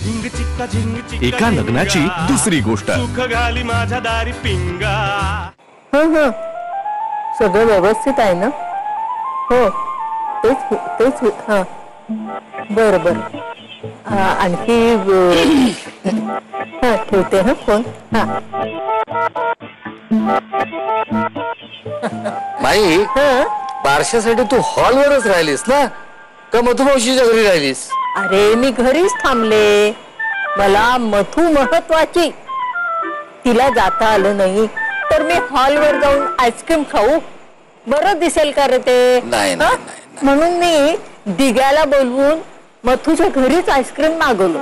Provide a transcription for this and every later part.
एका लग्नाची दुसरी गोष्ट. सुख घाली माझ्या दारी पिंगा. हो सगळं व्यवस्थित आहे ना? हो तेच हा बरं बरं. आणखी हा ठेवते हा फोन. हा माई बारशासाठी तू हॉलवरच राहिलीस ना का मधुमावशीच्या घरी राहिलीस? अरे मी घरीच थांबले. मला मधू महत्वाची. तिला जाता आलं नाही तर मी हॉलवर जाऊन आईस्क्रीम खाऊ बरं दिसेल का रे ते? म्हणून मी दिग्याला बोलवून मधूच्या घरीच आईस्क्रीम मागवलं.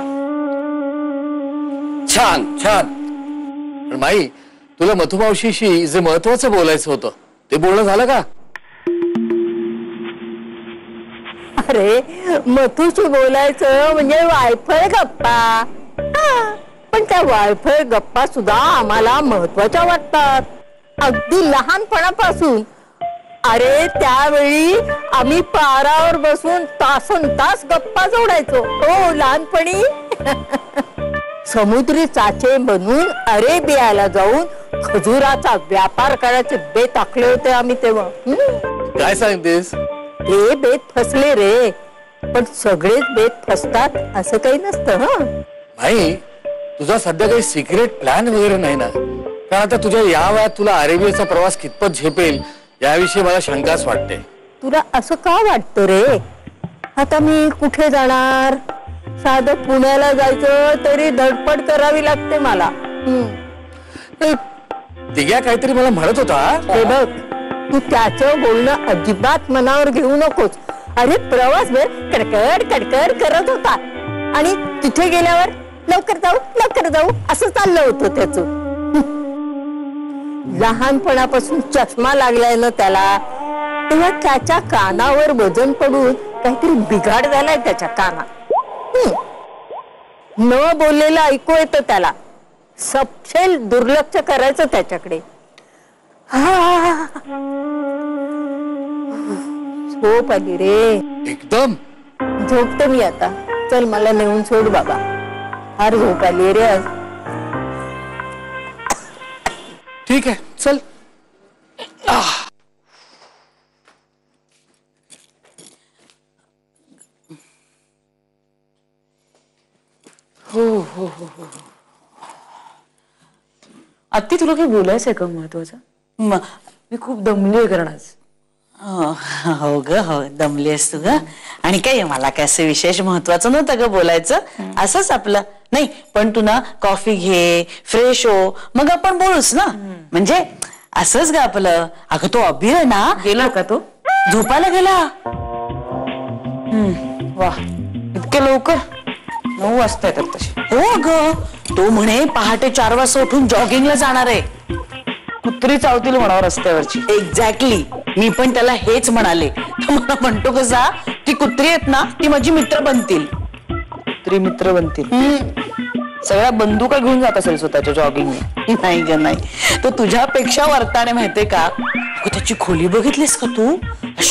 छान छान. पण माई तुला मधुमावशीशी जे महत्वाचं बोलायचं होतं ते बोलणं झालं का? अरे मधूशी बोलायचं म्हणजे वायफळ गप्पा. पण त्या वायफळ गप्पा सुद्धा आम्हाला महत्वाच्या वाटतात. अगदी लहानपणापासून. अरे त्यावेळी आम्ही पारावर बसून तासनतास गप्पा जोडायचो. हो लहानपणी. समुद्री चाचे बनवून अरेबियाला जाऊन खजुराचा व्यापार करायचे बेत आखले होते आम्ही तेव्हा. काय सांगतेस? हे बेत फसले रे. पण सगळेच बेत फसतात असं काही नसतं. भाई तुझा सध्या काही सिक्रेट प्लॅन वगैरे नाही ना? कारण आता तुझ्या या वयात तुला अरेबियाचा प्रवास कितपत झेपेल याविषयी मला शंकाच वाटते. तुला असं का वाटतं रे? आता मी कुठे जाणार? साधं पुण्याला जायचं तरी धडपड करावी लागते मला. दिग्या काहीतरी मला म्हणत होता. हे बघ तू त्याचं बोलणं अजिबात मनावर घेऊ नकोस. अरे प्रवास भर कडकड कडकड करत होता आणि तिथे गेल्यावर लवकर जाऊ असं चाललं होतं त्याचं. लहानपणापासून चष्मा लागलाय ना त्याला तेव्हा त्याच्या कानावर वजन पडून काहीतरी बिघाड झालाय त्याच्या कानात. न बोललेलं ऐकू येतं त्याला. सपशेल दुर्लक्ष करायचं त्याच्याकडे. झोप आली रे. एकदम झोपते मी आता. चल मला नेऊन सोड बाबा. फार झोप आली रे आज. ठीक आहे चल. आत्ती तुला काही बोलायचंय का महत्वाचं? मी खूप दमलीये कारण आज. हो ग हो दमलीस तू ग. आणि काय मला काय असं विशेष महत्वाचं नव्हतं ग बोलायचं. असंच आपलं नाही. पण तू ना कॉफी घे फ्रेश हो मग आपण बोलूच ना. म्हणजे असंच ग आपलं. अगं तो अभि आहे ना. गेला का तो? झोपायला गेला. वा इतक्या लवकर? 9 वाजता येतात तसे. हो ग तो म्हणे पहाटे 4 वाजता उठून जॉगिंगला जाणार आहे. कुत्री चावतील म्हणावं रस्त्यावरची. एक्झॅक्टली. मी पण त्याला हेच म्हणाले. मला म्हणतो कसा ती कुत्री आहेत ना ती माझी मित्र बनतील. कुत्री मित्र बनतील. सगळ्या बंदुका घेऊन जात असेल स्वतःच्या जॉगिंग. नाही ग नाही. तो तुझ्यापेक्षा वर्ताने माहितीये का? त्याची खोली बघितलीस का तू?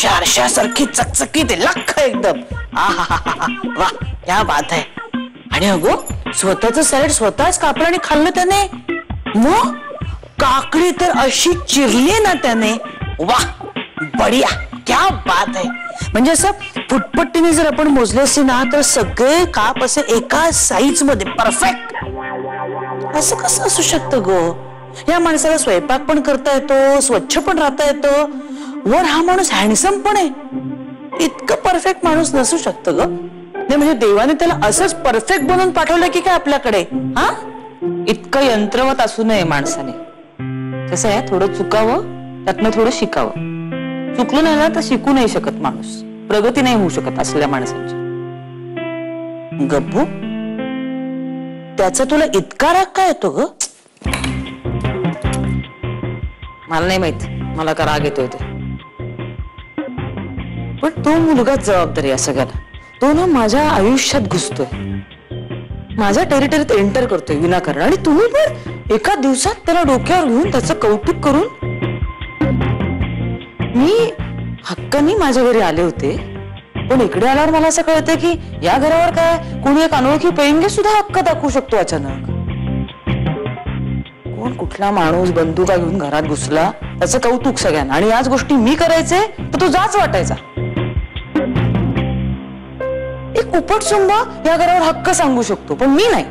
आरशासारखी चकचकीत लख एकदम. वा क्या बात आहे. आणि अगो स्वतःच सॅलेड स्वतःच कापलं आणि खाल्लं त्याने. मग काकडी तर अशी चिरली ना त्याने. वा बढिया क्या बात आहे. म्हणजे असं फुटपट्टीने जर आपण मोजले असते ना तर सगळे काप असे एका साईज मध्ये परफेक्ट. असं कसं असू शकतं गो? या माणसाला स्वयंपाक पण करता येतो स्वच्छ पण राहता येतो वर हा माणूस हँडसम पण आहे. इतकं परफेक्ट माणूस नसू शकतं ग. नाही म्हणजे देवाने त्याला असंच परफेक्ट बनवून पाठवलं की काय आपल्याकडे? हा इतकं यंत्रवत असू नये माणसाने. कसं आहे थोडं चुकावं त्यातनं थोडं शिकावं. चुकलं नाही ना तर शिकू नाही शकत माणूस. प्रगती नाही होऊ शकत असलेल्या माणसांची. गप्पू त्याचा तुला इतका राग काय येतो ग? मला नाही माहित मला का राग येतोय ते. पण तो मुलगाच जबाबदारी या सगळ्याला. तो ना माझ्या आयुष्यात घुसतोय. माझ्या टेरिटरीत एंटर करतोय विनाकारण. आणि तुम्ही पण एका दिवसात त्याला डोक्यावर घेऊन त्याचं कौतुक करून. मी हक्कानी माझ्या घरी आले होते पण इकडे आल्यावर मला असं कळतंय की या घरावर काय कोणी एक अनोळखी पेंगे सुद्धा हक्क दाखवू शकतो अचानक. कोण कुठला माणूस बंदुका घेऊन घरात घुसला त्याचं कौतुक सगळ्यांना, आणि याच गोष्टी मी करायचे तर तो जाच वाटायचा. एक उपटसुंब या घरावर हक्क सांगू शकतो पण मी नाही.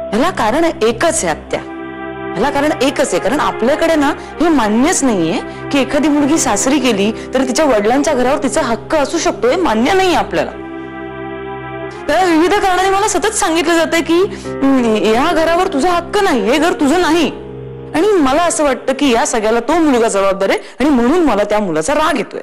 ह्याला कारण एकच आहे आत्या, ह्याला कारण एकच आहे, कारण आपल्याकडे ना हे मान्यच नाहीये की एखादी मुलगी सासरी गेली तर तिच्या वडिलांच्या घरावर तिचा हक्क असू शकतो. हे मान्य नाही आपल्याला. त्याला विविध कारणाने मला सतत सांगितलं जातंय की या घरावर तुझा हक्क नाही, हे घर तुझं नाही. आणि मला असं वाटतं की या सगळ्याला तो मुलगा जबाबदार आहे आणि म्हणून मला त्या मुलाचा राग येतोय.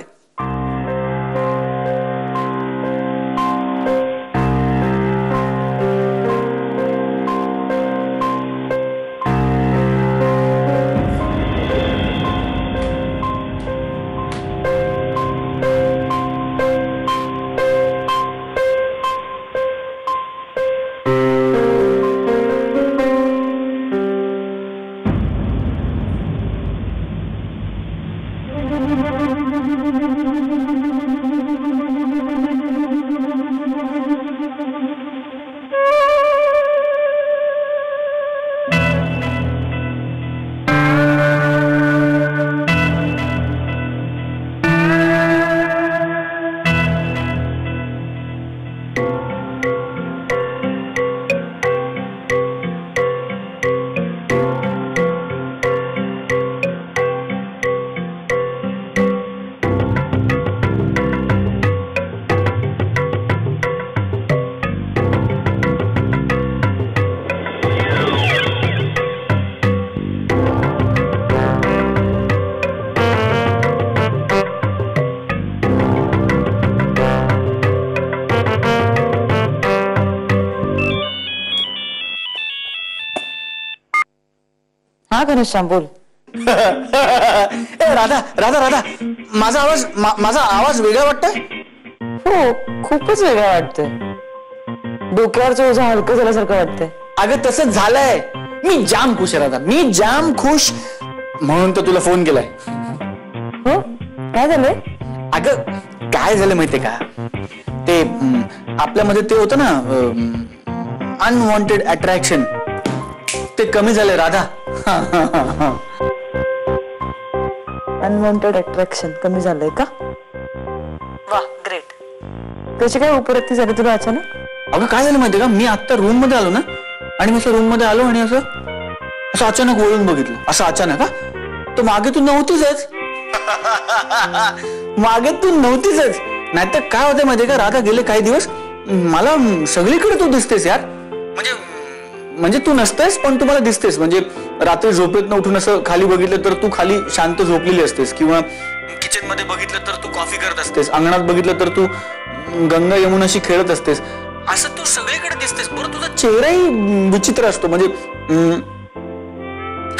हा घनश्याम बोल. राधा राधा राधा, माझा आवाज वेगळा वाटतोय. हो, खूपच वेगळं वाटतंय. डोक्यावरचं ओझं हलकं झाल्यासारखं वाटतंय. अगं तसंच झालंय. मी जाम खुश आहे राधा, मी जाम खुश, म्हणून तर तुला फोन केलाय. हो, काय झालंय? अगं काय झालं माहितीये का, ते आपल्यामध्ये ते होतं ना अनवॉन्टेड अट्रॅक्शन, ते कमी झालंय राधा. अनवॉन्टेड अट्रॅक्शन कमी झालंय का? वा, ग्रेट. त्याची काय उपरती झाली तुला अचानक? अगं काय झालं माहितीये का, मी आता रूम मध्ये आलो ना, आणि मी रूम मध्ये आलो आणि असं अचानक वळून बघितलं. असं अचानक, तो मागे तू नव्हतीच, मागे तू नव्हतीच. नाहीतर काय होतं माहितीये का राधा, गेले काही दिवस मला सगळीकडे तू दिसतेस यार. म्हणजे तू नसतेस पण तू मला दिसतेस. म्हणजे रात्री झोपेतनं उठून असं खाली बघितलं तर तू खाली शांत झोपलेली असतेस, किंवा किचन मध्ये बघितलं तर तू कॉफी करत असतेस, अंगणात बघितलं तर तू गंगा यमुनाशी खेळत असतेस. असं तू सगळीकडे दिसतेस. बरं, तुझा चेहराही विचित्र असतो. म्हणजे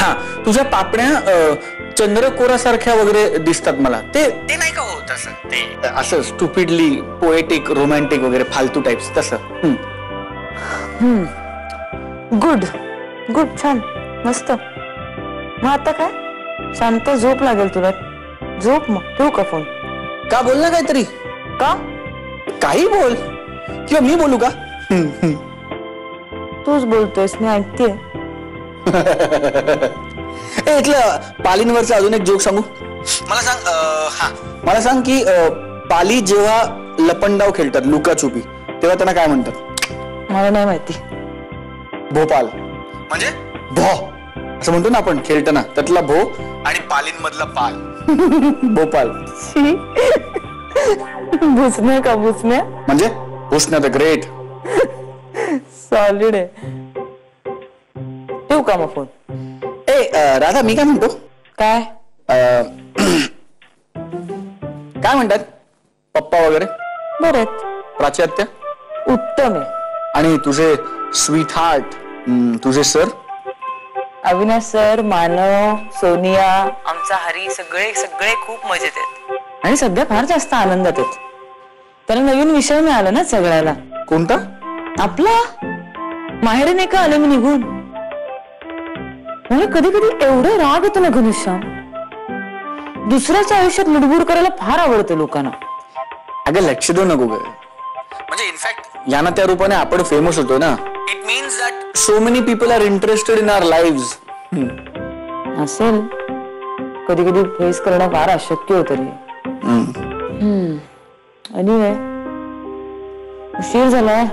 हा, तुझ्या पापण्या चंद्रकोरासारख्या वगैरे दिसतात मला. ते नाही का होत असं, ते असं स्टुपिडली पोएटिक रोमॅन्टिक वगैरे फालतू टाइप्स तसं. गुड गुड, छान, मस्त. मग आता काय, शांत झोप लागेल तुला. झोप मग. ठेवू का फोन? का, बोल ना काहीतरी. का? काही बोल, किंवा मी बोलू का? तूच बोलतोयस, मी ऐकतेय. इथलं पालींवरचा अजून एक जोक सांगू. मला सांग, मला सांग की पाली जेव्हा लपंडाव खेळतात, लुकाछुपी, तेव्हा त्यांना काय म्हणतात? मला नाही माहिती. भोपाल. म्हणजे भो असं म्हणतो ना आपण खेळताना, त्यातला भो आणि पालींमधला पाल. भोपाल. भुसण्या का? भुसण्या म्हणजे भुसण्या द ग्रेट. सॉलिड आहे. ठेवू का मग फोन? राधा, मी काय म्हणतो, काय काय म्हणतात पप्पा वगैरे? बरं, प्राची आत्या उत्तम आहे. आणि तुझे स्वीट हार्ट, तुझे सर अविनाश सर, मानव, सोनिया, आमचा हरी, सगळे सगळे खूप मजेत आहेत आणि सध्या फार जास्त आनंदात आहेत. त्याला नवीन विषय मिळाला ना सगळ्याला. कोणता? आपला. माहेरी नाही का आले मी निघून. म्हणजे कधी कधी एवढं राग येतो ना घनश्याम. दुसऱ्याच्या आयुष्यात लुडबुड करायला फार आवडतं लोकांना. अगं लक्ष देऊ नको ग. म्हणजे इनफॅक्ट याना त्या रूपाने आपण फेमस होतो ना. It means that so many people are interested in our lives. असेल, कधी कधी फेस करणं फार अशक्य होतं रे. एनिवे, उशीर झालाय,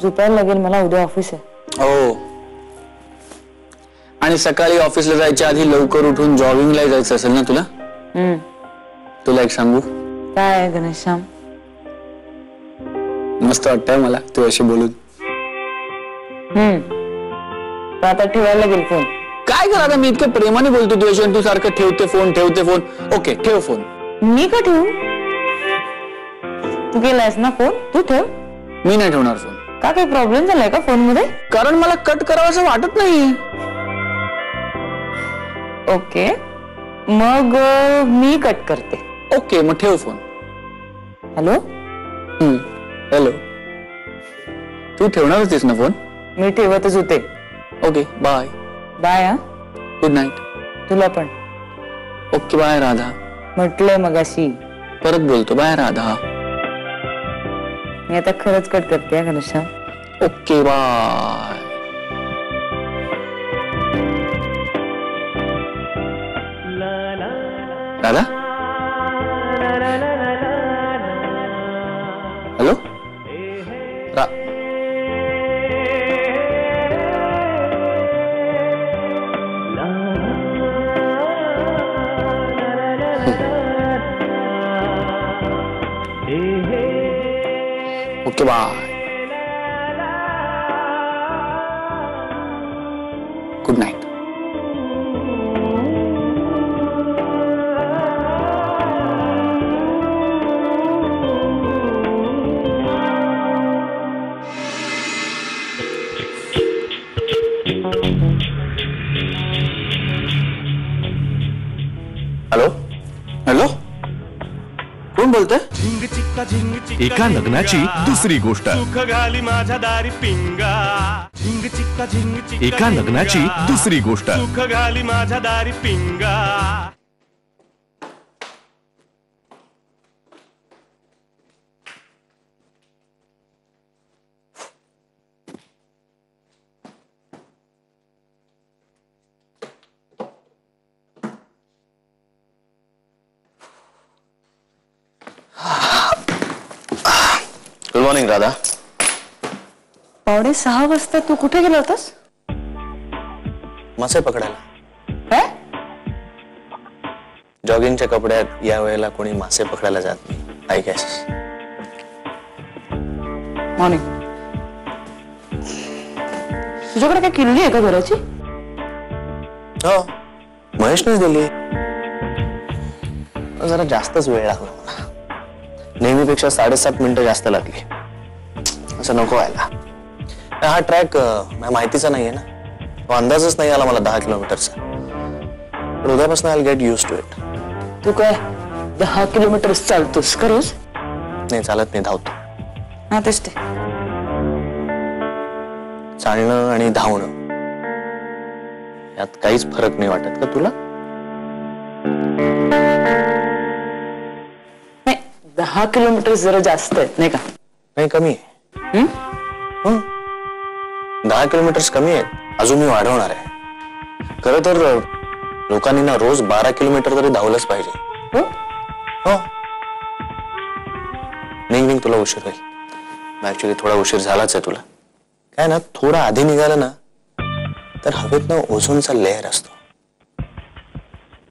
झोपायला लागेल मला. उद्या ऑफिस आहे. हो, आणि सकाळी ऑफिसला जायच्या आधी लवकर उठून जॉगिंगला जायचं असेल ना तुला. तुला एक सांगू काय घनश्याम? मस्त वाटतंय मला तू अशी बोलून. आता ठेवायला लागेल फोन. काय करा, मी इतकं प्रेमाने बोलतो तुझ्याशी आणि तू सारखं ठेवते फोन. ओके, ठेव फोन. मी का ठेवू? तू केलायस ना फोन, तू ठेव. मी नाही ठेवणार फोन. का काही प्रॉब्लेम झालाय का फोन मध्ये? कारण मला कट करावं असं वाटत नाही. ओके, मग मी कट करते. ओके, मग ठेव फोन. हॅलो. हॅलो. तू ठेवणार होतीस ना फोन? मी ठेवतच होते. Okay, bye. बाय. हा, गुड नाईट. तुला पण. Okay, bye Radha. म्हटलंय मगाशी. परत बोलतो, बाय राधा. मी आता खरंच कट करते Ghanshyam. Okay, bye. Radha. Hello. Okay, bye. Good night. Hello. Hello, कोण बोलतंय? झिंग चिक्का झिंग चिक्का एका लग्नाची दुसरी गोष्ट. सुख घाली माझ्या दारी पिंगा. झिंग चिक्का झिंग चिक्का एका लग्नाची दुसरी गोष्ट. सुख घाली माझ्या दारी पिंगा. Good morning Radha. 5:45 वाजता तू कुठे गेला होतास? मासे पकडायला. काय? जॉगिंगच्या कपड्यात या वेळेला कोणी मासे पकडायला जात नाही. I gas. मॉर्निंग. तुझ्याकडे काय किल्ली आहे का घराची? हो, महेशनेच दिली. जरा जास्तच वेळ लागला मला. नेहमीपेक्षा 7.5 मिनिटं जास्त लागली. असं नको व्हायला. हा ट्रॅक माहितीचा नाहीये ना. तो अंदाजच नाही आला मला 10 किलोमीटरचा. पण उद्यापासून I get use to it. तू काय 10 किलोमीटर चालतोस का रोज? नाही, चालत नाही, धावतो. हा, तेच ते. चालणं आणि धावणं यात काहीच फरक नाही वाटत का तुला? नाही, 10 किलोमीटर जरा जास्त आहेत नाही का? नाही, कमी आहे. 10 किलोमीटर कमी आहेत. अजून मी वाढवणार आहे. खरं तर लोकांनी ना रोज 12 किलोमीटर तरी धावलंच पाहिजे. हो, निघ तुला उशीर होईल. ऍक्च्युली थोडा उशीर झालाच आहे तुला. काय ना, थोडा आधी निघालं ना तर हवेत ना ओझोनचा लेअर असतो.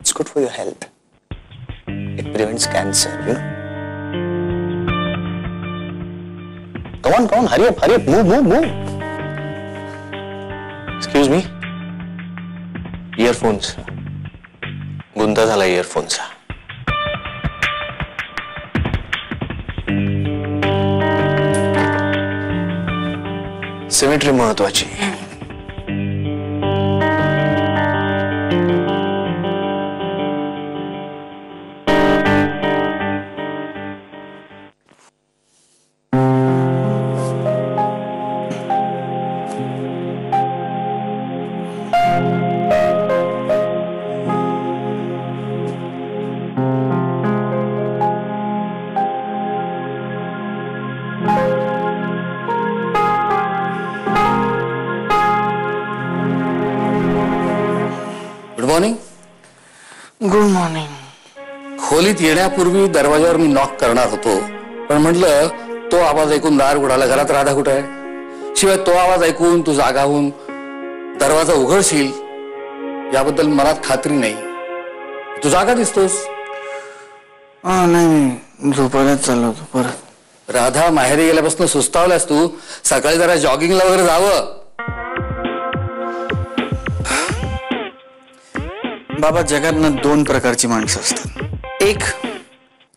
It's good for your health. It prevents cancer. You know. Come on, hurry up, move. Excuse me. Earphones. गुंता झाला इयरफोनचा. सिमेट्री महत्वाची. Good morning. खोलीत येण्यापूर्वी दरवाजावर मी नॉक करणार होतो, पण म्हटलं तो आवाज ऐकून दार उघडाला, घरात राधा कुठे आहे? शिवाय तो आवाज ऐकून तू जागा होऊन दरवाजा उघडशील याबद्दल मनात खात्री नाही. तू जागा दिसतोस. नाही, झोपायलाच चाललो होतो परत. राधा माहेरी गेल्यापासून सुस्तावल्यास तू. सकाळी जरा जॉगिंगला वगैरे जावं. बाबा, जगात ना दोन प्रकारची माणसं असतात. एक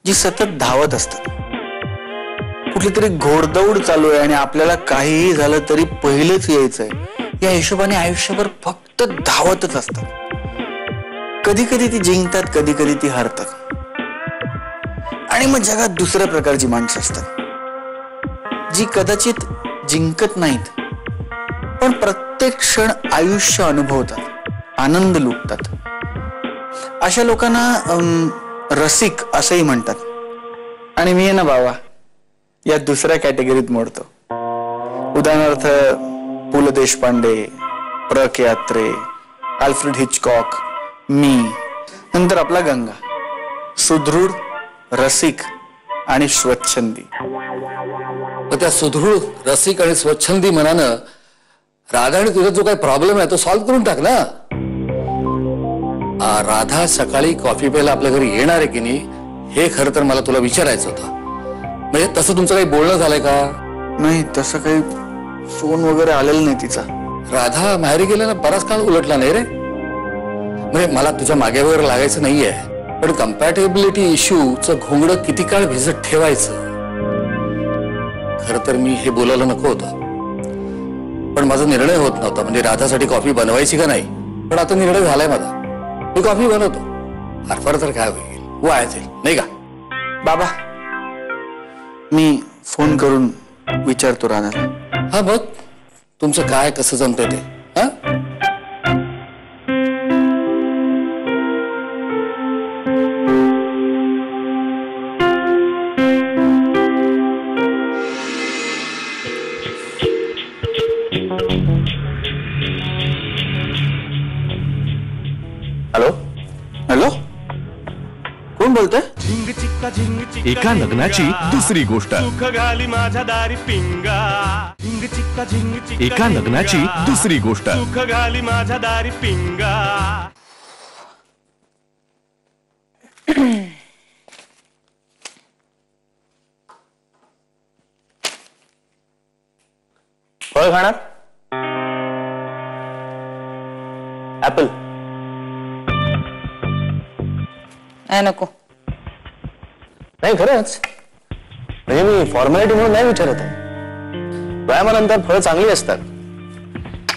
जी सतत धावत असतात, कुठली तरी घोडदौड चालू आहे आणि आपल्याला काहीही झालं तरी पहिलेच यायचंय या हिशोबाने आयुष्यभर फक्त धावतच असतात. कधी कधी ती जिंकतात, कधी कधी ती हारतात. आणि मग जगात दुसऱ्या प्रकारची माणसं असतात जी कदाचित जिंकत नाहीत, पण प्रत्येक क्षण आयुष्य अनुभवतात, आनंद लुटतात. अशा लोकांना रसिक असंही म्हणतात. आणि मी आहे ना बाबा, या दुसऱ्या कॅटेगरीत मोडतो. उदाहरणार्थ पु ल देशपांडे, प्र के अत्रे, अल्फ्रेड हिचकॉक, मी, नंतर आपला गंगा. सुदृढ, रसिक आणि स्वच्छंदी. त्या सुदृढ, रसिक आणि स्वच्छंदी मनानं राधा आणि तुझा जो काही प्रॉब्लेम आहे तो सॉल्व्ह करून टाक ना. राधा सकाळी कॉफी प्यायला आपल्या घरी येणार आहे की नाही हे खरं तर मला तुला विचारायचं होतं. म्हणजे तसं तुमचं काही बोलणं झालंय का? नाही, तसं काही फोन वगैरे आलेला नाही तिचा. राधा माहेरी गेल्याला बराच काळ उलटला नाही रे. म्हणजे मला तुझ्या मागे वगैरे लागायचं नाहीये, पण कम्पॅटेबिलिटी इश्यूचं घोंगडं किती काळ भिजत ठेवायचं. खरं तर मी हे बोलायला नको होतं, पण माझा निर्णय होत नव्हता. म्हणजे राधासाठी कॉफी बनवायची का नाही, पण आता निर्णय झालाय माझा. मी कॉफी बनवतो. फार तर काय होईल, वाया जाईल नाही का? बाबा, मी फोन करून विचारतो राधाला. हा, मग तुमचं काय कसं जमतंय ते. हा, हॅलो हॅलो, कोण बोलतंय? झिंग चिक्का झिंग चिक्का एका लग्नाची दुसरी गोष्ट. सुख घाली माझ्या दारी पिंगा. झिंग चिक्का झिंग चिक्का एका लग्नाची दुसरी गोष्ट. सुख घाली माझ्या दारी पिंगा. फळ खाणार? ऍपल? नको. नाही, खरंच. म्हणजे मी फॉर्मॅलिटी म्हणून नाही विचारत आहे. व्यायामानंतर फळं चांगली असतात.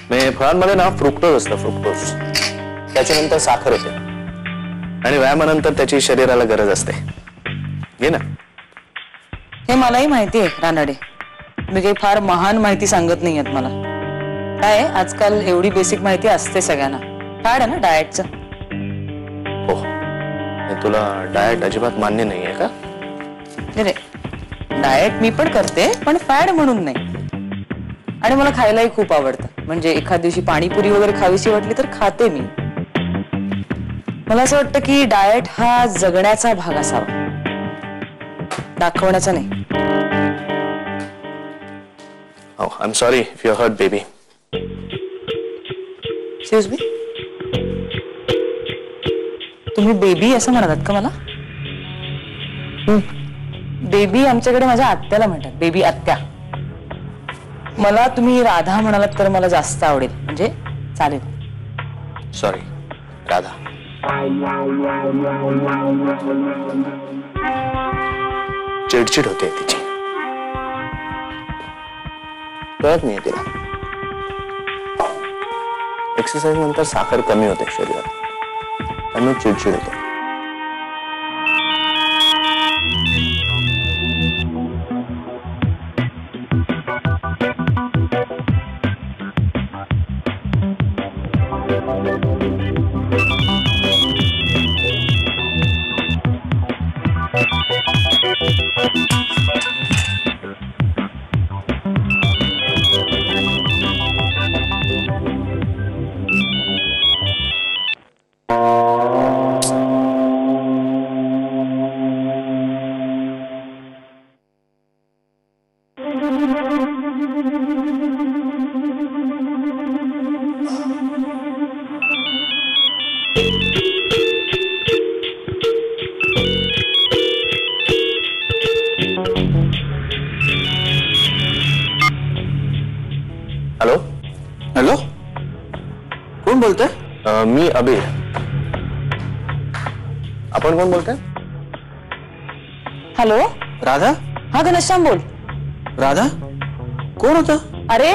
म्हणजे फळांमध्ये ना फ्रुक्टोज असतं, फ्रुक्टोज. त्याच्यानंतर साखर होते आणि व्यायामानंतर त्याची शरीराला गरज असते. घे ना. हे मलाही माहिती आहे रानडे. मी काही फार महान माहिती सांगत नाही आहेत मला. काय आहे, आजकाल एवढी बेसिक माहिती असते सगळ्यांना. फॅड आहे ना डाएटचं. हो, तुला डाएट अजिबात मान्य नाही आहे का? नाही, डाएट मी पण करते, पण फॅड म्हणून नाही. आणि मला खायलाही खूप आवडतं. म्हणजे एखाद दिवशी पाणीपुरी वगैरे खावीशी वाटली तर खाते मी. मला असं वाटतं की डाएट हा जगण्याचा भाग असावा, दाखवण्याचा नाही. Oh, I'm sorry if you're hurt, baby. Excuse me, तुम्ही बेबी असं म्हणालात का मला? बेबी आमच्याकडे माझ्या आत्याला म्हणतात, बेबी आत्या. मला तुम्ही राधा म्हणालात तर मला जास्त आवडेल, म्हणजे चालेल. सॉरी राधा. चिडचिड होते तिची. कळत नाही तिला. एक्सरसाइज नंतर साखर कमी होते शरीरात, त्यामुळे चिडचिड होते. हॅलो हॅलो, कोण बोलतोय? मी अबीर. आपण कोण बोलताय? हॅलो, राधा? हा घनश्याम बोल. राधा कोण होतं? अरे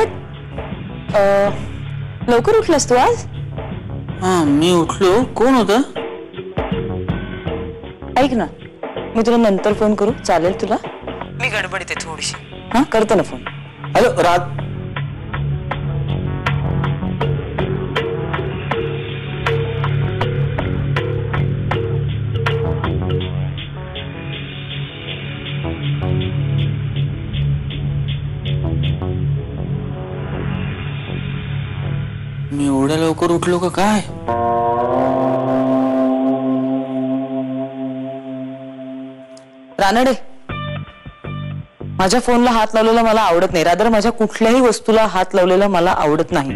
लवकर उठलास तू आज? हा, मी उठलो. कोण होतं? ऐक ना, मी तुला नंतर फोन करू, चालेल तुला? मी गडबडीत आहे थोडीशी. हा, करतो ना फोन. हॅलो राध, मी एवढ्या लवकर उठलो का काय? रानडे, माझ्या फोनला हात लावलेला मला आवडत नाही. रादर माझ्या कुठल्याही वस्तूला हात लावलेला मला आवडत नाही.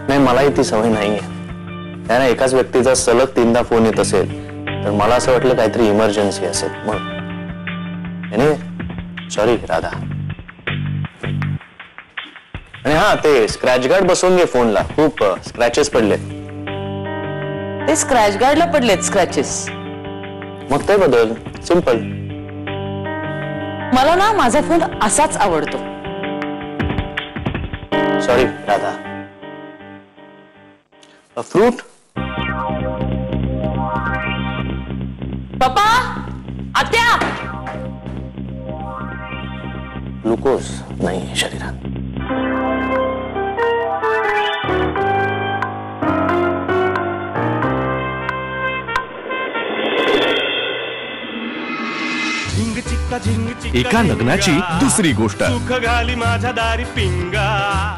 नाही, मलाही ती सवय नाहीये. त्याने एकाच व्यक्तीचा सलग 3दा फोन येत असेल तर मला असं वाटलं काहीतरी इमर्जन्सी असेल म्हणून. Anyway, sorry Radha. आणि हा, ते स्क्रॅच गार्ड बसवून घे फोनला, खूप स्क्रॅचेस पडलेत. ते स्क्रॅच गार्डला पडलेत स्क्रॅचेस. मग ते बदल, सिंपल. मला ना माझा फोन असाच आवडतो. सॉरी राधा. फ्रूट? पप्पा, आत्या. ग्लुकोज नाही शरीरात. झिंग चिक्का झिंग चिक्का एका लग्नाची दुसरी गोष्ट. सुख घाली माझ्या दारी पिंगा.